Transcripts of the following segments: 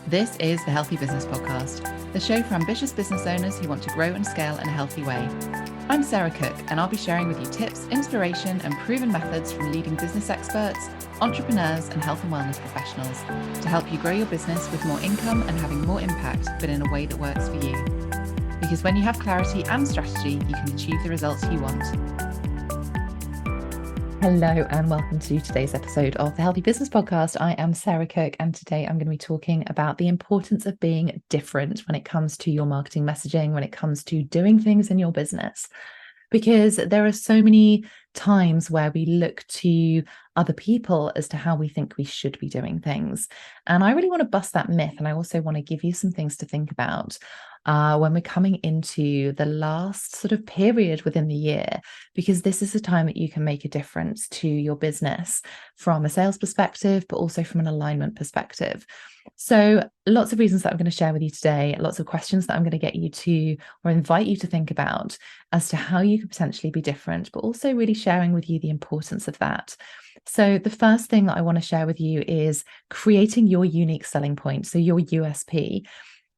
This is the Healthy Business Podcast, the show for ambitious business owners who want to grow and scale in a healthy way. I'm Sarah Cook, and I'll be sharing with you tips, inspiration, and proven methods from leading business experts, entrepreneurs, and health and wellness professionals to help you grow your business with more income and having more impact, but in a way that works for you. Because when you have clarity and strategy, you can achieve the results you want. Hello and welcome to today's episode of the Healthy Business Podcast. I am Sarah Cook, and today I'm going to be talking about the importance of being different when it comes to your marketing messaging, when it comes to doing things in your business. Because there are so many times where we look to other people as to how we think we should be doing things. And I really want to bust that myth. And I also want to give you some things to think about when we're coming into the last sort of period within the year, because this is the time that you can make a difference to your business from a sales perspective, but also from an alignment perspective. So lots of reasons that I'm going to share with you today, lots of questions that I'm going to get you to or invite you to think about as to how you could potentially be different, but also really sharing with you the importance of that. So the first thing that I want to share with you is creating your unique selling point, so your USP.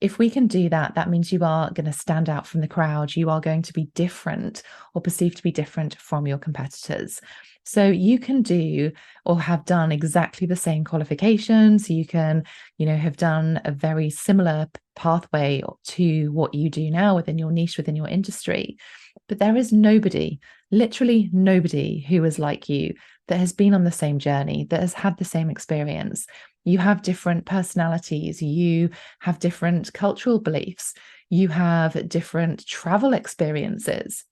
If we can do that, that means you are going to stand out from the crowd. You are going to be different or perceived to be different from your competitors. So you can do or have done exactly the same qualifications. You can, have done a very similar pathway to what you do now within your niche, within your industry. But there is nobody, literally nobody who is like you, that has been on the same journey, that has had the same experience. You have different personalities, you have different cultural beliefs, you have different travel experiences,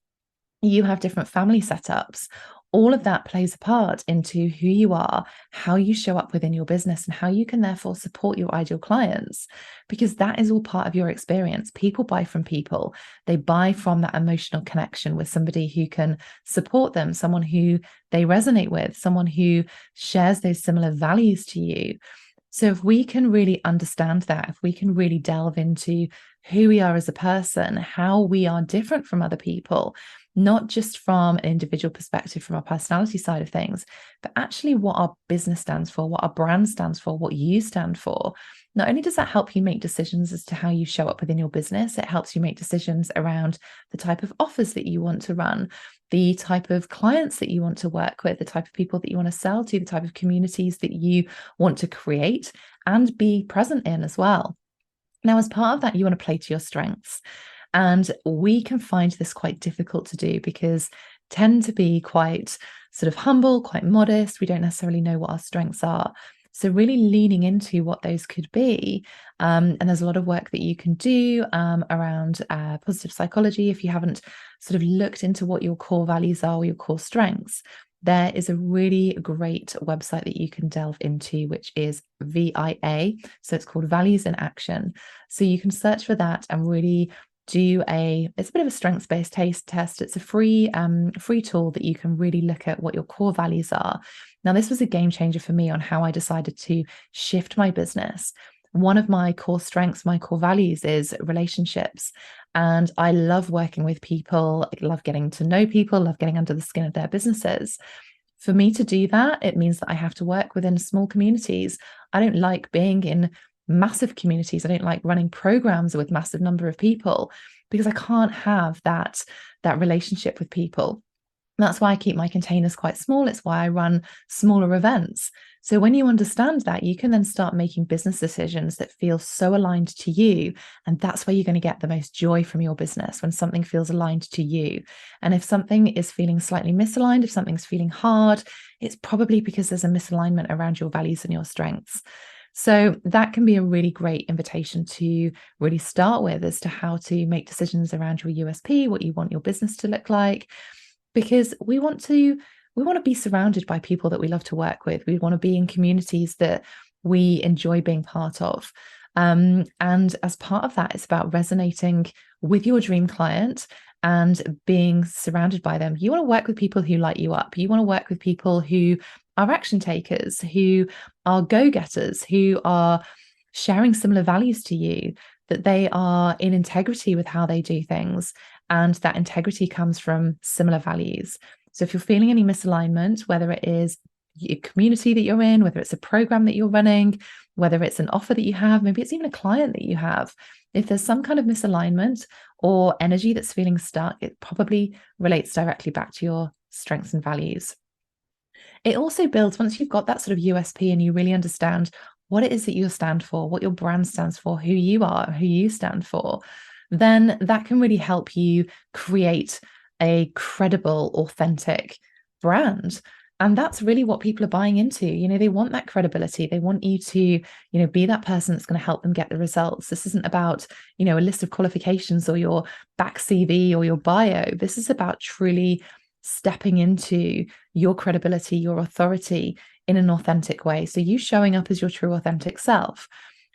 you have different family setups. All of that plays a part into who you are, how you show up within your business, and how you can therefore support your ideal clients, because that is all part of your experience. People buy from people. They buy from that emotional connection with somebody who can support them, someone who they resonate with, someone who shares those similar values to you. So if we can really understand that, if we can really delve into who we are as a person, how we are different from other people, not just from an individual perspective, from our personality side of things, but actually what our business stands for, what our brand stands for, what you stand for. Not only does that help you make decisions as to how you show up within your business, it helps you make decisions around the type of offers that you want to run, the type of clients that you want to work with, the type of people that you want to sell to, the type of communities that you want to create and be present in as well. Now, as part of that, you want to play to your strengths. And we can find this quite difficult to do because tend to be quite sort of humble, quite modest. We don't necessarily know what our strengths are. So really leaning into what those could be. And there's a lot of work that you can do around positive psychology. If you haven't sort of looked into what your core values are or your core strengths, there is a really great website that you can delve into, which is VIA. So it's called Values in Action. So you can search for that and really it's a bit of a strengths-based taste test. It's a free tool that you can really look at what your core values are. Now, this was a game changer for me on how I decided to shift my business. One of my core strengths, my core values is relationships. And I love working with people. I love getting to know people, love getting under the skin of their businesses. For me to do that, it means that I have to work within small communities. I don't like being in massive communities. I don't like running programs with massive number of people because I can't have that relationship with people. That's why I keep my containers quite small. It's why I run smaller events. So when you understand that, you can then start making business decisions that feel so aligned to you. And that's where you're going to get the most joy from your business, when something feels aligned to you. And if something is feeling slightly misaligned, if something's feeling hard, it's probably because there's a misalignment around your values and your strengths. So that can be a really great invitation to really start with as to how to make decisions around your USP, what you want your business to look like, because we want to be surrounded by people that we love to work with. We want to be in communities that we enjoy being part of. And as part of that, it's about resonating with your dream client and being surrounded by them. You want to work with people who light you up. You want to work with people who are action takers, who are go-getters, who are sharing similar values to you, that they are in integrity with how they do things. And that integrity comes from similar values. So if you're feeling any misalignment, whether it is your community that you're in, whether it's a program that you're running, whether it's an offer that you have, maybe it's even a client that you have. If there's some kind of misalignment or energy that's feeling stuck, it probably relates directly back to your strengths and values. It also builds, once you've got that sort of USP and you really understand what it is that you stand for, what your brand stands for, who you are, who you stand for, then that can really help you create a credible, authentic brand. And that's really what people are buying into. They want that credibility. They want you to, be that person that's going to help them get the results. This isn't about, a list of qualifications or your back CV or your bio. This is about truly stepping into your credibility, your authority in an authentic way. So you showing up as your true authentic self.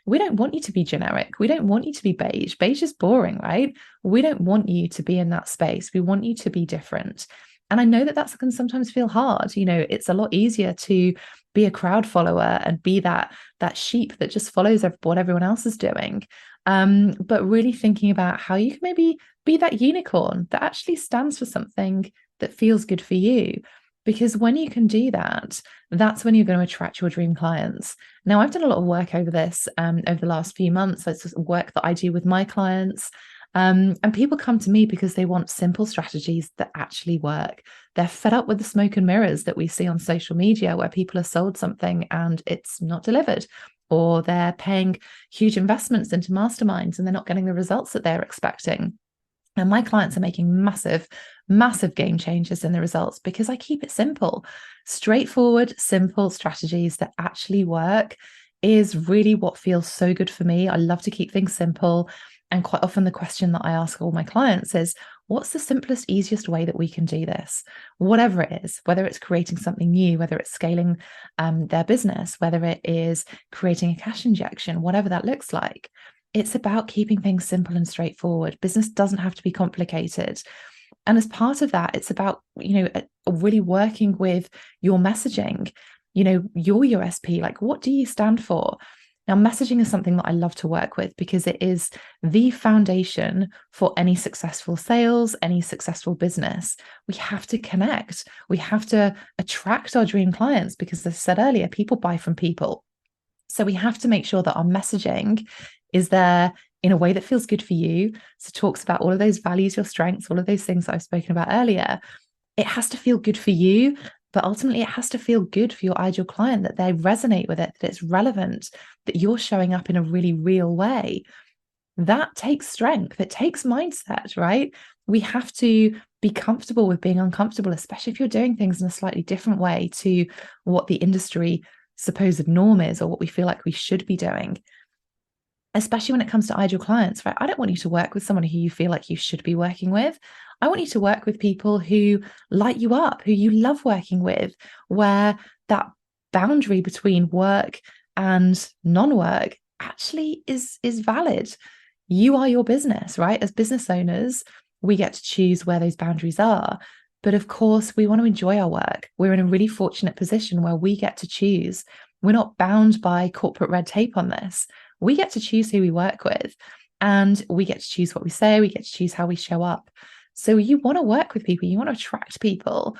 We don't want you to be generic. We don't want you to be beige. Beige is boring, right? We don't want you to be in that space. We want you to be different. And I know that can sometimes feel hard. It's a lot easier to be a crowd follower and be that sheep that just follows what everyone else is doing. But really thinking about how you can maybe be that unicorn that actually stands for something that feels good for you. Because when you can do that, that's when you're going to attract your dream clients. Now, I've done a lot of work over this over the last few months. It's work that I do with my clients. And people come to me because they want simple strategies that actually work. They're fed up with the smoke and mirrors that we see on social media where people are sold something and it's not delivered, or they're paying huge investments into masterminds and they're not getting the results that they're expecting. And my clients are making massive, massive game changers in the results because I keep it simple. Straightforward, simple strategies that actually work is really what feels so good for me. I love to keep things simple. And quite often the question that I ask all my clients is, what's the simplest, easiest way that we can do this? Whatever it is, whether it's creating something new, whether it's scaling their business, whether it is creating a cash injection, whatever that looks like. It's about keeping things simple and straightforward. Business doesn't have to be complicated. And as part of that, it's about, really working with your messaging, your USP, like what do you stand for? Now, messaging is something that I love to work with because it is the foundation for any successful sales, any successful business. We have to connect. We have to attract our dream clients because, as I said earlier, people buy from people. So we have to make sure that our messaging is there in a way that feels good for you. So talks about all of those values, your strengths, all of those things that I've spoken about earlier. It has to feel good for you, but ultimately it has to feel good for your ideal client, that they resonate with it, that it's relevant, that you're showing up in a really real way. That takes strength. It takes mindset, right? We have to be comfortable with being uncomfortable, especially if you're doing things in a slightly different way to what the industry supposed norm is or what we feel like we should be doing. Especially when it comes to ideal clients, right? I don't want you to work with someone who you feel like you should be working with. I want you to work with people who light you up, who you love working with, where that boundary between work and non-work actually is valid. You are your business, right? As business owners, we get to choose where those boundaries are. But of course, we want to enjoy our work. We're in a really fortunate position where we get to choose. We're not bound by corporate red tape on this. We get to choose who we work with, and we get to choose what we say. We get to choose how we show up. So you want to work with people, you want to attract people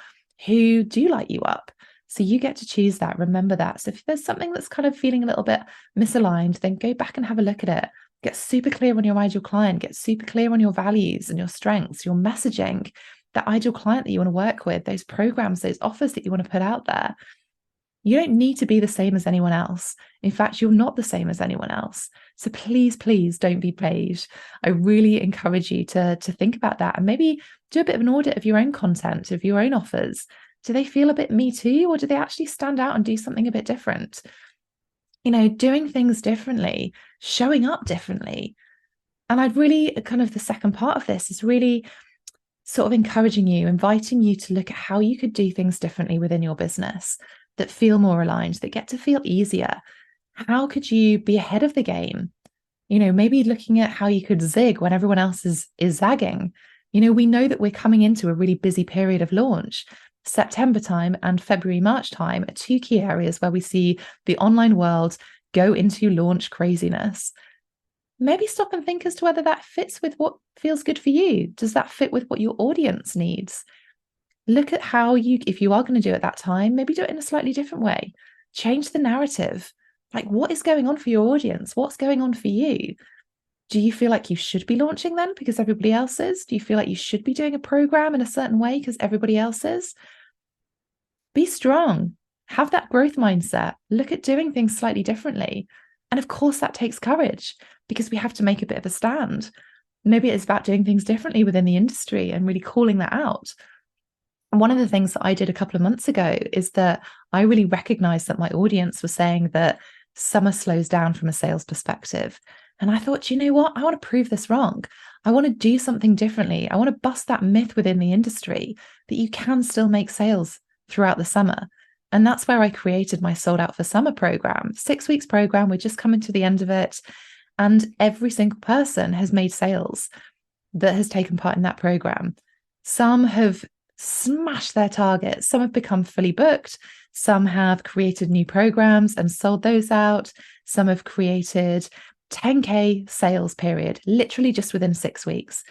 who do light you up. So you get to choose that. Remember that. So if there's something that's kind of feeling a little bit misaligned, then go back and have a look at it. Get super clear on your ideal client. Get super clear on your values and your strengths, your messaging, that ideal client that you want to work with, those programs, those offers that you want to put out there. You don't need to be the same as anyone else. In fact, you're not the same as anyone else. So please, please don't be beige. I really encourage you to think about that and maybe do a bit of an audit of your own content, of your own offers. Do they feel a bit me too, or do they actually stand out and do something a bit different? Doing things differently, showing up differently. And I'd really kind of the second part of this is really sort of encouraging you, inviting you to look at how you could do things differently within your business that feel more aligned, that get to feel easier. How could you be ahead of the game? Maybe looking at how you could zig when everyone else is zagging. We know that we're coming into a really busy period of launch. September time and February, March time are two key areas where we see the online world go into launch craziness. Maybe stop and think as to whether that fits with what feels good for you. Does that fit with what your audience needs? Look at how if you are going to do it that time, maybe do it in a slightly different way. Change the narrative. Like, what is going on for your audience? What's going on for you? Do you feel like you should be launching then because everybody else is? Do you feel like you should be doing a program in a certain way because everybody else is? Be strong. Have that growth mindset. Look at doing things slightly differently. And of course, that takes courage because we have to make a bit of a stand. Maybe it's about doing things differently within the industry and really calling that out. And one of the things that I did a couple of months ago is that I really recognized that my audience was saying that summer slows down from a sales perspective. And I thought, you know what? I want to prove this wrong. I want to do something differently. I want to bust that myth within the industry that you can still make sales throughout the summer. And that's where I created my Sold Out for Summer program, 6 weeks program. We're just coming to the end of it. And every single person has made sales that has taken part in that program. Some have smashed their targets. Some have become fully booked. Some have created new programs and sold those out. Some have created 10K sales period, literally just within 6 weeks.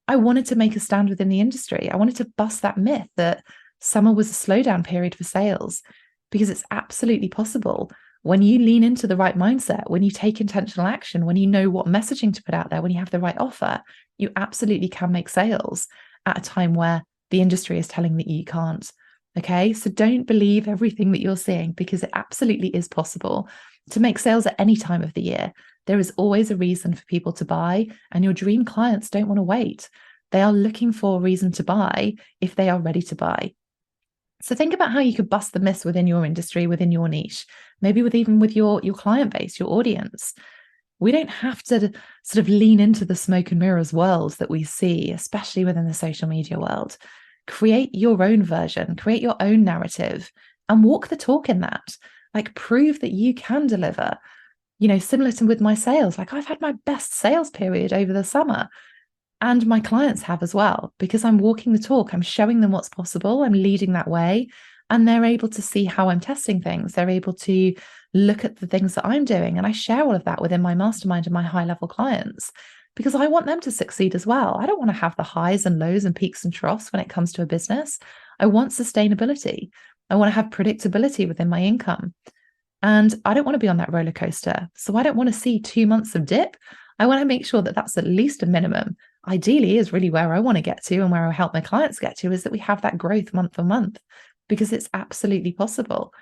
I wanted to make a stand within the industry. I wanted to bust that myth that summer was a slowdown period for sales, because it's absolutely possible when you lean into the right mindset, when you take intentional action, when you know what messaging to put out there, when you have the right offer, you absolutely can make sales at a time where the industry is telling that you can't. Okay, so don't believe everything that you're seeing, because it absolutely is possible to make sales at any time of the year. There is always a reason for people to buy, and your dream clients don't want to wait. They are looking for a reason to buy if they are ready to buy. So think about how you could bust the myths within your industry, within your niche, maybe even with your client base, your audience. We don't have to sort of lean into the smoke and mirrors world that we see, especially within the social media world. Create your own version, create your own narrative, and walk the talk in that. Like, prove that you can deliver. You know, similar to with my sales, like I've had my best sales period over the summer. And my clients have as well, because I'm walking the talk. I'm showing them what's possible. I'm leading that way. And they're able to see how I'm testing things. They're able to look at the things that I'm doing. And I share all of that within my mastermind and my high level clients, because I want them to succeed as well. I don't want to have the highs and lows and peaks and troughs when it comes to a business. I want sustainability. I want to have predictability within my income. And I don't want to be on that roller coaster. So I don't want to see 2 months of dip. I want to make sure that that's at least a minimum. Ideally is really where I want to get to, and where I help my clients get to, is that we have that growth month on month, because it's absolutely possible.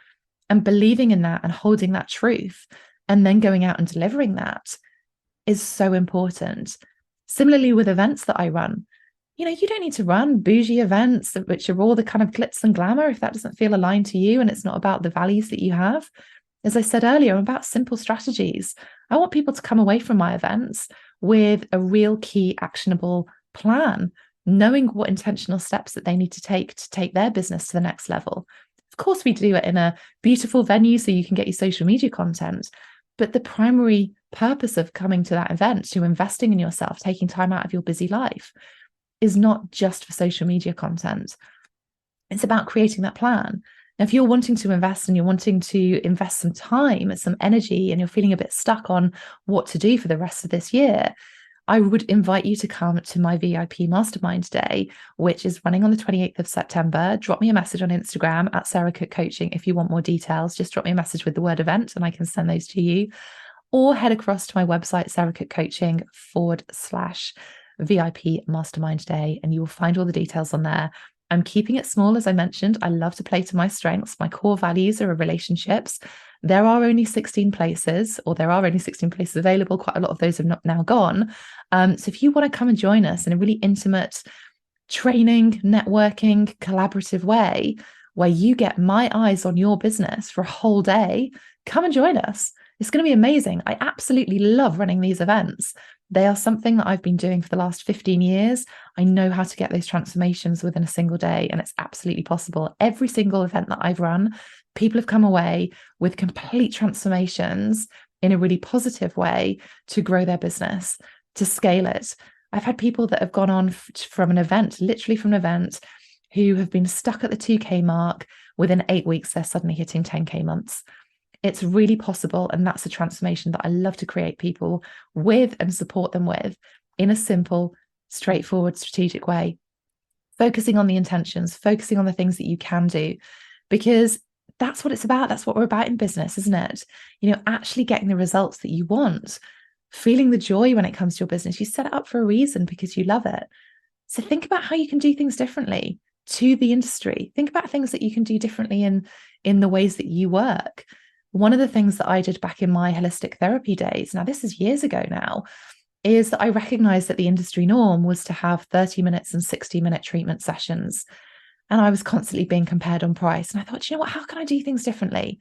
And believing in that and holding that truth and then going out and delivering that is so important. Similarly with events that I run, you know, you don't need to run bougie events which are all the kind of glitz and glamour if that doesn't feel aligned to you and it's not about the values that you have. As I said earlier, I'm about simple strategies. I want people to come away from my events with a real key actionable plan, knowing what intentional steps that they need to take their business to the next level. Of course, we do it in a beautiful venue so you can get your social media content. But the primary purpose of coming to that event, to investing in yourself, taking time out of your busy life, is not just for social media content. It's about creating that plan. Now, if you're wanting to invest and you're wanting to invest some time and some energy and you're feeling a bit stuck on what to do for the rest of this year, I would invite you to come to my VIP Mastermind Day, which is running on the 28th of September. Drop me a message on Instagram at Sarah Cook Coaching if you want more details. Just drop me a message with the word event and I can send those to you. Or head across to my website, sarahcookcoaching.com/VIP Mastermind Day, and you will find all the details on there. I'm keeping it small, as I mentioned. I love to play to my strengths. My core values are relationships. There are only 16 places, or there are only 16 places available. Quite a lot of those have not now gone. So if you want to come and join us in a really intimate training, networking, collaborative way, where you get my eyes on your business for a whole day, come and join us. It's going to be amazing. I absolutely love running these events. They are something that I've been doing for the last 15 years. I know how to get those transformations within a single day, and it's absolutely possible. Every single event that I've run, people have come away with complete transformations in a really positive way to grow their business, to scale it. I've had people that have gone on from an event, literally from an event, who have been stuck at the 2K mark. Within 8 weeks, they're suddenly hitting 10K months. It's really possible. And that's a transformation that I love to create people with and support them with in a simple, straightforward, strategic way. focusing on the intentions, focusing on the things that you can do, because that's what it's about. That's what we're about in business, isn't it? Actually getting the results that you want, feeling the joy when it comes to your business. You set it up for a reason because you love it. So think about how you can do things differently to the industry. Think about things that you can do differently in the ways that you work. One of the things that I did back in my holistic therapy days, now this is years ago now, is that I recognized that the industry norm was to have 30 minutes and 60-minute treatment sessions. And I was constantly being compared on price. And I thought, you know what, how can I do things differently?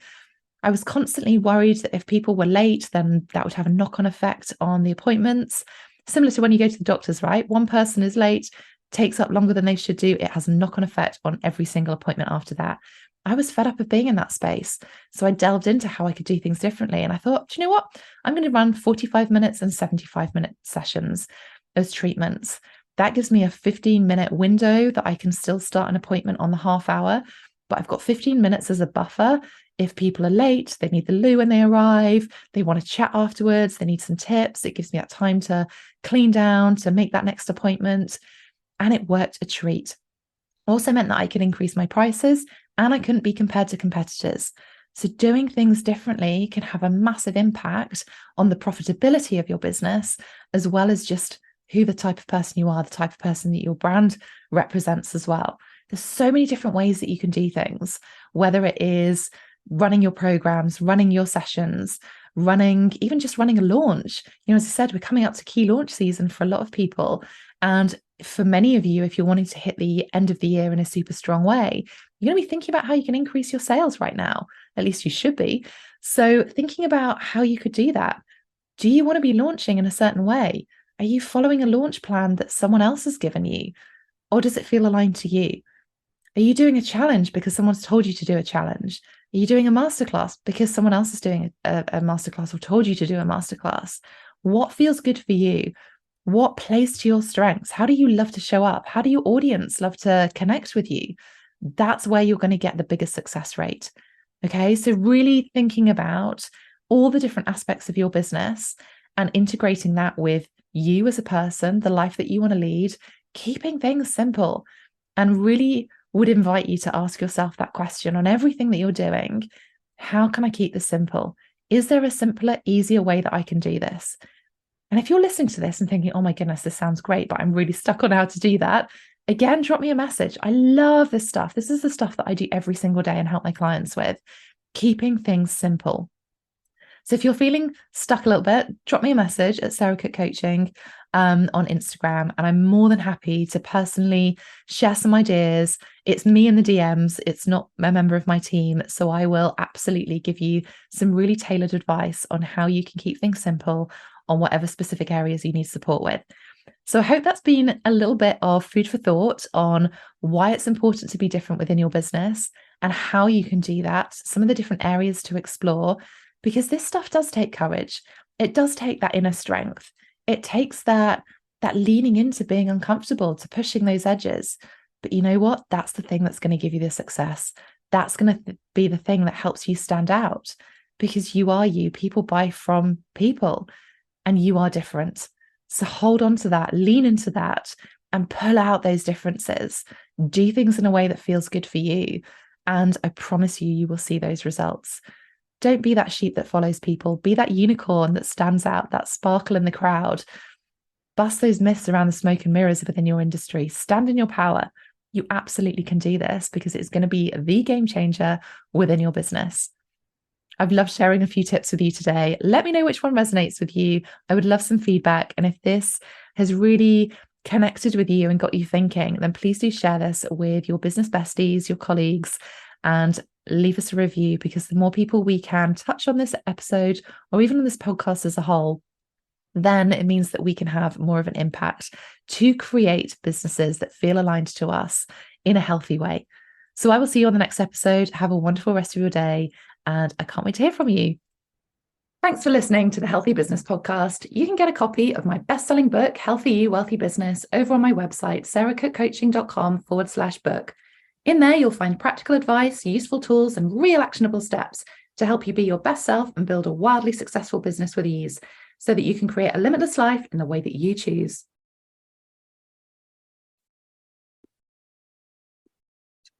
I was constantly worried that if people were late, then that would have a knock-on effect on the appointments. Similar to when you go to the doctors, right? One person is late, takes up longer than they should do. It has a knock-on effect on every single appointment after that. I was fed up of being in that space. So I delved into how I could do things differently. And I thought, do you know what? I'm going to run 45 minutes and 75-minute sessions as treatments. That gives me a 15-minute window that I can still start an appointment on the half hour, but I've got 15 minutes as a buffer. If people are late, they need the loo when they arrive, they want to chat afterwards, they need some tips. It gives me that time to clean down, to make that next appointment. And it worked a treat. Also meant that I could increase my prices and I couldn't be compared to competitors. So doing things differently can have a massive impact on the profitability of your business, as well as just who the type of person you are, the type of person that your brand represents as well. There's so many different ways that you can do things, whether it is running your programs, running your sessions, even just running a launch. As I said, we're coming up to key launch season for a lot of people. And for many of you, if you're wanting to hit the end of the year in a super strong way, you're going to be thinking about how you can increase your sales right now. At least you should be. So thinking about how you could do that. Do you want to be launching in a certain way? Are you following a launch plan that someone else has given you? Or does it feel aligned to you? Are you doing a challenge because someone's told you to do a challenge? Are you doing a masterclass because someone else is doing a masterclass or told you to do a masterclass? What feels good for you? What plays to your strengths? How do you love to show up? How do your audience love to connect with you? That's where you're going to get the biggest success rate. Okay, so really thinking about all the different aspects of your business and integrating that with you as a person, the life that you want to lead, keeping things simple, and really would invite you to ask yourself that question on everything that you're doing. How can I keep this simple? Is there a simpler, easier way that I can do this? And if you're listening to this and thinking, oh my goodness, this sounds great, but I'm really stuck on how to do that, again, drop me a message. I love this stuff. This is the stuff that I do every single day and help my clients with, keeping things simple. So if you're feeling stuck a little bit, drop me a message at Sarah Cook Coaching on Instagram, and I'm more than happy to personally share some ideas. It's me in the DMs. It's not a member of my team. So I will absolutely give you some really tailored advice on how you can keep things simple on whatever specific areas you need support with. So I hope that's been a little bit of food for thought on why it's important to be different within your business and how you can do that, some of the different areas to explore, because this stuff does take courage. It does take that inner strength. It takes that leaning into being uncomfortable, to pushing those edges. But you know what? That's the thing that's going to give you the success. That's going to be the thing that helps you stand out, because you are you. People buy from people and you are different. So hold on to that, lean into that, and pull out those differences. Do things in a way that feels good for you. And I promise you, you will see those results. Don't be that sheep that follows people. Be that unicorn that stands out, that sparkle in the crowd. Bust those myths around the smoke and mirrors within your industry. Stand in your power. You absolutely can do this, because it's going to be the game changer within your business. I've loved sharing a few tips with you today. Let me know which one resonates with you. I would love some feedback. And if this has really connected with you and got you thinking, then please do share this with your business besties, your colleagues, and leave us a review, because the more people we can touch on this episode, or even on this podcast as a whole, then it means that we can have more of an impact to create businesses that feel aligned to us in a healthy way. So I will see you on the next episode. Have a wonderful rest of your day, and I can't wait to hear from you. Thanks for listening to the Healthy Business Podcast. You can get a copy of my best-selling book, Healthy You, Wealthy Business, over on my website, sarahcookcoaching.com/book. In there, you'll find practical advice, useful tools, and real actionable steps to help you be your best self and build a wildly successful business with ease, so that you can create a limitless life in the way that you choose.